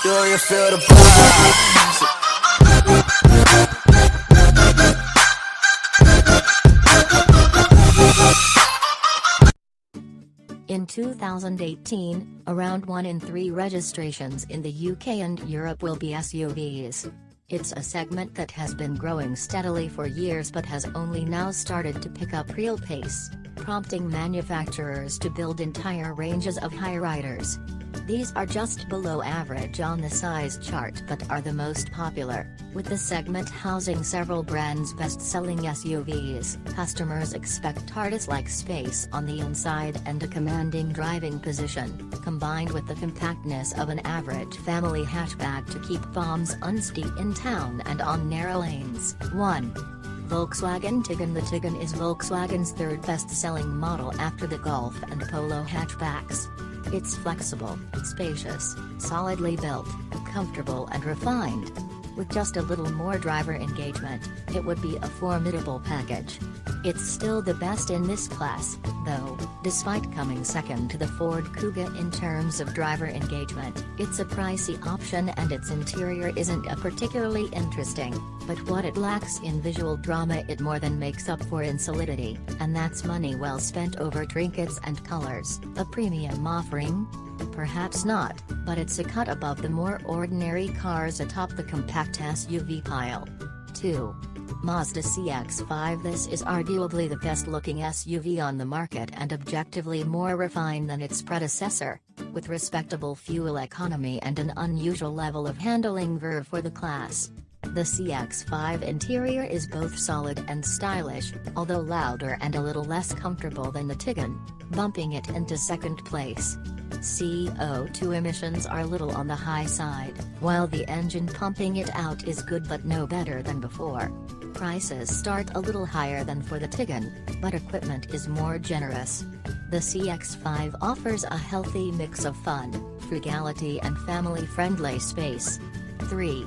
Do you feel the vibes? In 2018, around 1 in 3 registrations in the UK and Europe will be SUVs. It's a segment that has been growing steadily for years but has only now started to pick up real pace, prompting manufacturers to build entire ranges of high-riders. These are just below average on the size chart but are the most popular, with the segment housing several brands' best-selling SUVs. Customers expect Tardis-like space on the inside and a commanding driving position, combined with the compactness of an average family hatchback to keep bombs unsteady in town and on narrow lanes. 1. Volkswagen Tiguan. The Tiguan is Volkswagen's third best-selling model after the Golf and Polo hatchbacks. It's flexible, spacious, solidly built, comfortable and refined. With just a little more driver engagement, it would be a formidable package. It's still the best in this class, though, despite coming second to the Ford Kuga in terms of driver engagement. It's a pricey option and its interior isn't particularly interesting, but what it lacks in visual drama it more than makes up for in solidity, and that's money well spent over trinkets and colors. A premium offering? Perhaps not, but it's a cut above the more ordinary cars atop the compact SUV pile. 2. Mazda CX-5. This is arguably the best-looking SUV on the market and objectively more refined than its predecessor, with respectable fuel economy and an unusual level of handling verve for the class. The CX-5 interior is both solid and stylish, although louder and a little less comfortable than the Tiguan, bumping it into second place. CO2 emissions are little on the high side, while the engine pumping it out is good but no better than before. Prices start a little higher than for the Tiguan, but equipment is more generous. The CX-5 offers a healthy mix of fun, frugality and family-friendly space. 3.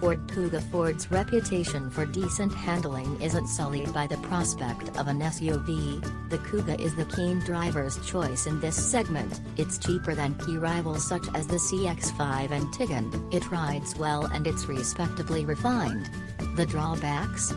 Ford Kuga. Ford's reputation for decent handling isn't sullied by the prospect of an SUV. The Kuga is the keen driver's choice in this segment. It's cheaper than key rivals such as the CX-5 and Tiguan. It rides well and it's respectably refined. The drawbacks?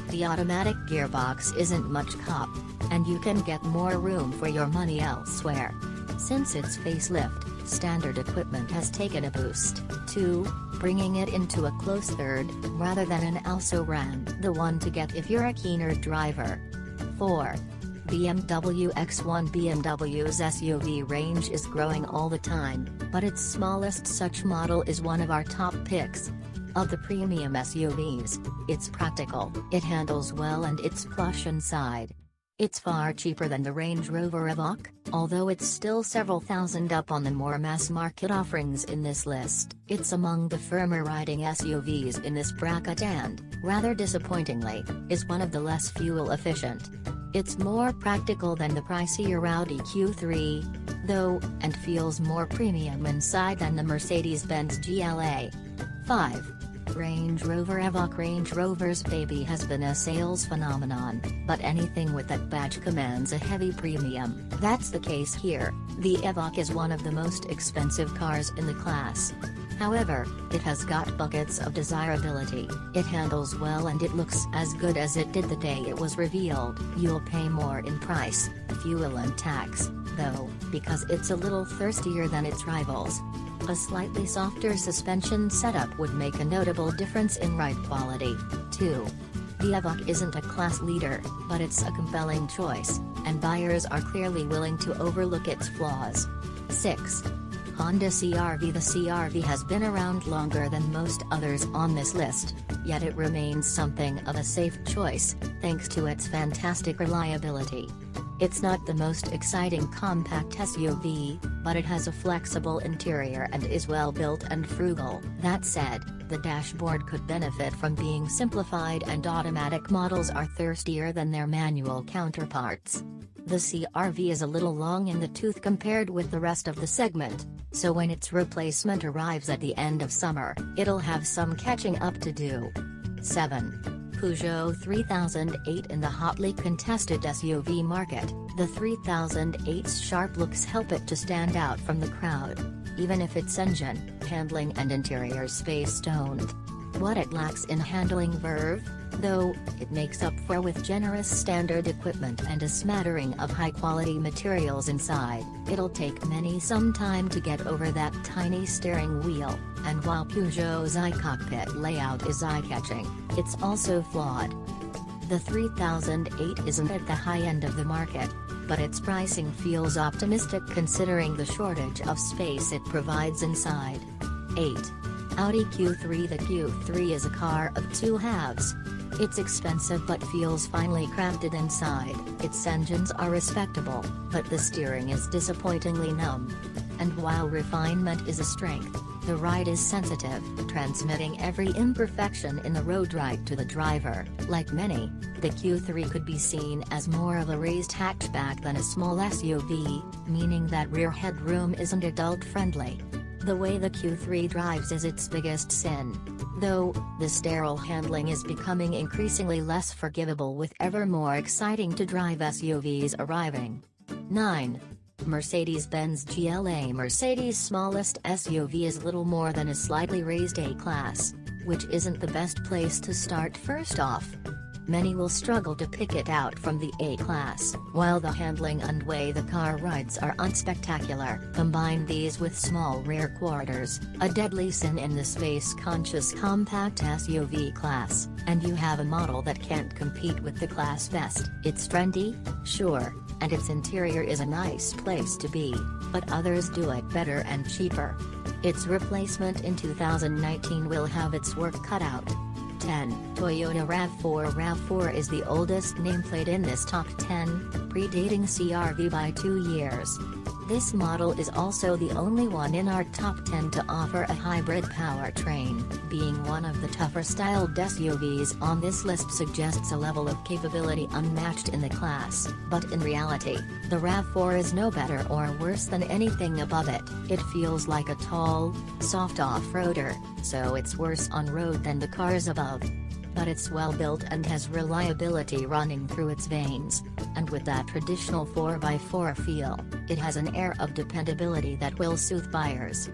The automatic gearbox isn't much cop, and you can get more room for your money elsewhere. Since its facelift, standard equipment has taken a boost. 2. Bringing it into a close third, rather than an also-ran, the one to get if you're a keener driver. 4. BMW X1. BMW's SUV range is growing all the time, but its smallest such model is one of our top picks. Of the premium SUVs, it's practical, it handles well and it's plush inside. It's far cheaper than the Range Rover Evoque, although it's still several thousand up on the more mass-market offerings in this list. It's among the firmer riding SUVs in this bracket and, rather disappointingly, is one of the less fuel-efficient. It's more practical than the pricier Audi Q3, though, and feels more premium inside than the Mercedes-Benz GLA. 5. Range Rover Evoque. Range Rover's baby has been a sales phenomenon, but anything with that badge commands a heavy premium. That's the case here. The Evoque is one of the most expensive cars in the class. However, it has got buckets of desirability, it handles well and it looks as good as it did the day it was revealed. You'll pay more in price, fuel and tax, though, because it's a little thirstier than its rivals. A slightly softer suspension setup would make a notable difference in ride quality. 2. The Evoque isn't a class leader, but it's a compelling choice, and buyers are clearly willing to overlook its flaws. 6. Honda CR-V. The CR-V has been around longer than most others on this list, yet it remains something of a safe choice, thanks to its fantastic reliability. It's not the most exciting compact SUV, but it has a flexible interior and is well built and frugal. That said, the dashboard could benefit from being simplified and automatic models are thirstier than their manual counterparts. The CR-V is a little long in the tooth compared with the rest of the segment, so when its replacement arrives at the end of summer, it'll have some catching up to do. 7. Peugeot 3008 in the hotly contested SUV market, the 3008's sharp looks help it to stand out from the crowd, even if its engine, handling and interior space don't. What it lacks in handling verve, though, it makes up for with generous standard equipment and a smattering of high-quality materials inside. It'll take many some time to get over that tiny steering wheel, and while Peugeot's cockpit layout is eye-catching, it's also flawed. The 3008 isn't at the high end of the market, but its pricing feels optimistic considering the shortage of space it provides inside. 8. Audi Q3. The Q3 is a car of two halves. It's expensive but feels finely crafted inside. Its engines are respectable, but the steering is disappointingly numb. And while refinement is a strength, the ride is sensitive, transmitting every imperfection in the road right to the driver. Like many, the Q3 could be seen as more of a raised hatchback than a small SUV, meaning that rear headroom isn't adult-friendly. The way the Q3 drives is its biggest sin. Though, the sterile handling is becoming increasingly less forgivable with ever more exciting-to-drive SUVs arriving. 9. Mercedes-Benz GLA. Mercedes' smallest SUV is little more than a slightly raised A-Class, which isn't the best place to start. First off, many will struggle to pick it out from the A-Class, while the handling and way the car rides are unspectacular. Combine these with small rear quarters, a deadly sin in the space-conscious compact SUV class, and you have a model that can't compete with the class best. It's trendy, sure, and its interior is a nice place to be, but others do it better and cheaper. Its replacement in 2019 will have its work cut out. 10. Toyota RAV4. RAV4 is the oldest nameplate in this top 10, predating CR-V by 2 years. This model is also the only one in our top 10 to offer a hybrid powertrain. Being one of the tougher styled SUVs on this list suggests a level of capability unmatched in the class, but in reality, the RAV4 is no better or worse than anything above it. It feels like a tall, soft off-roader, so it's worse on road than the cars above. But it's well built and has reliability running through its veins, and with that traditional 4x4 feel, it has an air of dependability that will soothe buyers.